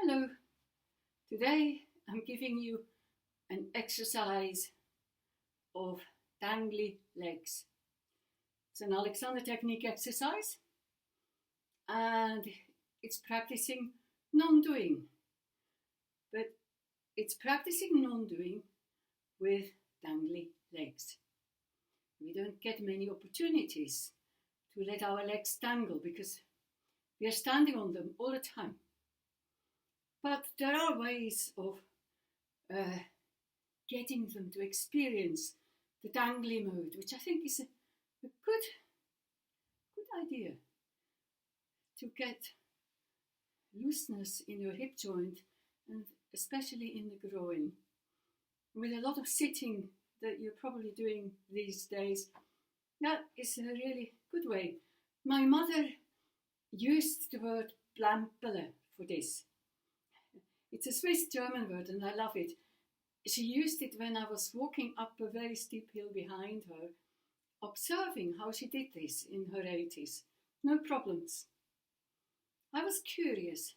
Hello, today I'm giving you an exercise of dangly legs. It's an Alexander technique exercise and it's practicing non-doing, but it's practicing non-doing with dangly legs. We don't get many opportunities to let our legs dangle because we are standing on them all the time. But there are ways of getting them to experience the dangly mode, which I think is a good idea to get looseness in your hip joint and especially in the groin. With a lot of sitting that you're probably doing these days, that is a really good way. My mother used the word Plämpele for this. It's a Swiss German word and I love it. She used it when I was walking up a very steep hill behind her, observing how she did this in her 80s. No problems. I was curious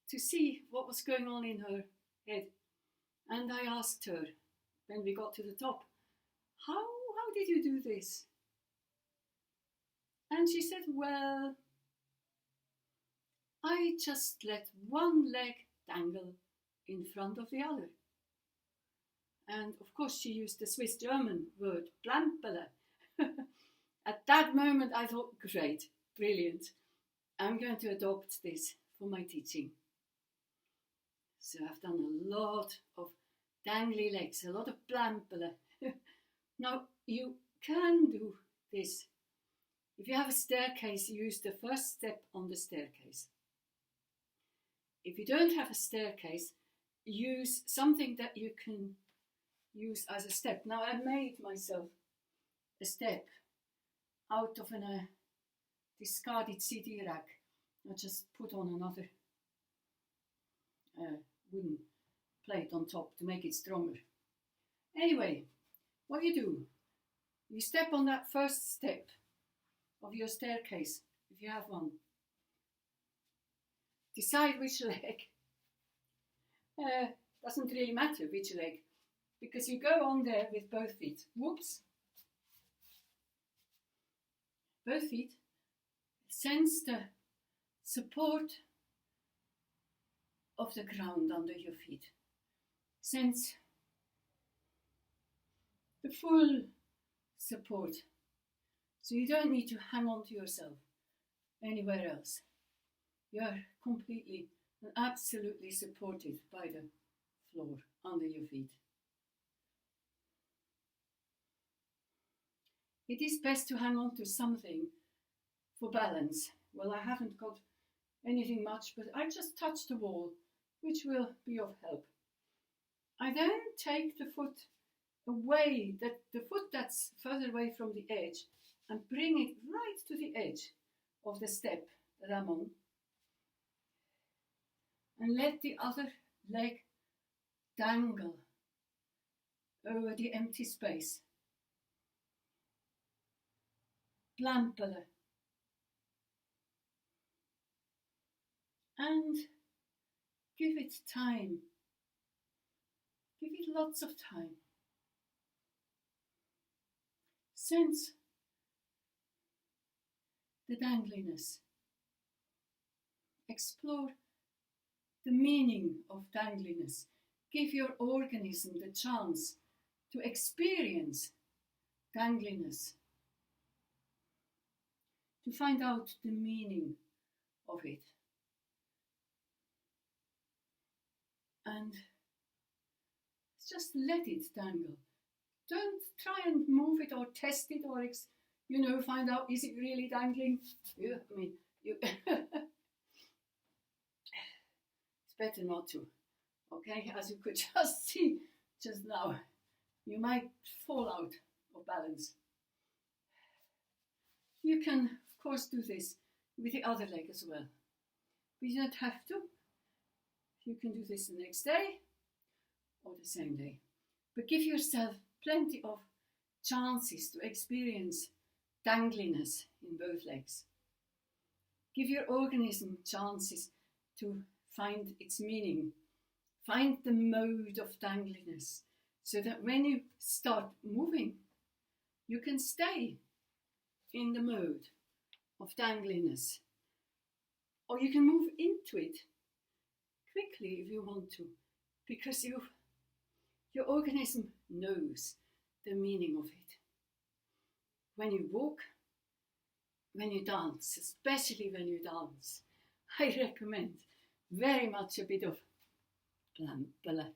to see what was going on in her head, and I asked her when we got to the top, how did you do this? And she said, well, I just let one leg dangle in front of the other. And of course she used the Swiss German word Plämpele. At that moment I thought, great, brilliant. I'm going to adopt this for my teaching. So I've done a lot of dangly legs, a lot of Plämpele. Now you can do this. If you have a staircase, use the first step on the staircase. If you don't have a staircase, use something that you can use as a step. Now I made myself a step out of a discarded CD rack. I just put on another wooden plate on top to make it stronger. Anyway, what you do, you step on that first step of your staircase, if you have one. Decide which leg. Doesn't really matter which leg, because you go on there with both feet. Whoops. Both feet. Sense the support of the ground under your feet. Sense the full support. So you don't need to hang on to yourself anywhere else. You are completely and absolutely supported by the floor under your feet. It is best to hang on to something for balance. Well, I haven't got anything much, but I just touch the wall, which will be of help. I then take the foot away, the foot that's further away from the edge, and bring it right to the edge of the step that I'm on. And let the other leg dangle over the empty space. Plämpele. And give it time. Give it lots of time. Sense the dangliness. Explore the meaning of dangliness. Give your organism the chance to experience dangliness, to find out the meaning of it. And just let it dangle. Don't try and move it or test it or find out, is it really dangling? It's better not to, okay? As you could just see just now, you might fall out of balance. You can, of course, do this with the other leg as well. But you don't have to. You can do this the next day or the same day. But give yourself plenty of chances to experience dangliness in both legs. Give your organism chances to find its meaning. Find the mode of dangliness, so that when you start moving, you can stay in the mode of dangliness. Or you can move into it quickly if you want to, because your organism knows the meaning of it. When you walk, when you dance, especially when you dance, I recommend very much a bit of Plämpele.